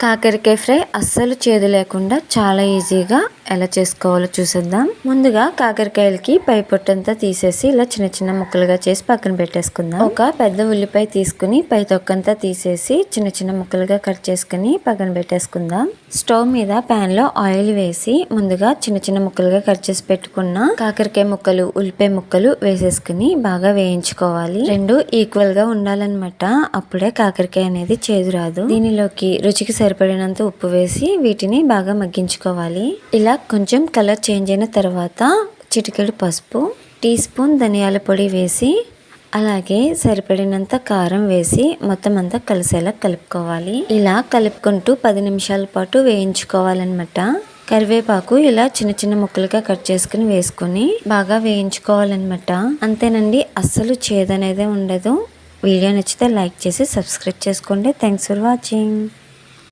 కాకరకాయ ఫ్రై అస్సలు చేదు లేకుండా చాలా ఈజీగా ఎలా చేసుకోవాలో చూసేద్దాం. ముందుగా కాకరకాయలకి పై పొట్టంతా తీసేసి ఇలా చిన్న చిన్న ముక్కలుగా చేసి పక్కన పెట్టేసుకుందాం. ఒక పెద్ద ఉల్లిపాయ తీసుకుని పై తొక్కంతా తీసేసి చిన్న చిన్న ముక్కలుగా కట్ చేసుకుని పక్కన పెట్టేసుకుందాం. స్టవ్ మీద ప్యాన్ లో ఆయిల్ వేసి ముందుగా చిన్న చిన్న ముక్కలుగా కట్ చేసి పెట్టుకున్న కాకరకాయ ముక్కలు, ఉల్లిపాయ ముక్కలు వేసేసుకుని బాగా వేయించుకోవాలి. రెండు ఈక్వల్ గా ఉండాలన్నమాట. అప్పుడే కాకరకాయ అనేది చేదు రాదు. దీనిలోకి రుచికి సరిపడినంత ఉప్పు వేసి వీటిని బాగా మగ్గించుకోవాలి. ఇలా కొంచెం కలర్ చేంజ్ అయిన తర్వాత చిటికెడు పసుపు, టీ స్పూన్ ధనియాల పొడి వేసి అలాగే సరిపడినంత కారం వేసి మొత్తం అంతా కలిసేలా కలుపుకోవాలి. ఇలా కలుపుకుంటూ 10 నిమిషాల పాటు వేయించుకోవాలన్నమాట. కరివేపాకు ఇలా చిన్న చిన్న ముక్కలుగా కట్ చేసుకుని వేసుకుని బాగా వేయించుకోవాలన్నమాట. అంతేనండి, అస్సలు చేదు అనేది ఉండదు. వీడియో నచ్చితే లైక్ చేసి సబ్స్క్రైబ్ చేసుకోండి. Thanks for watching.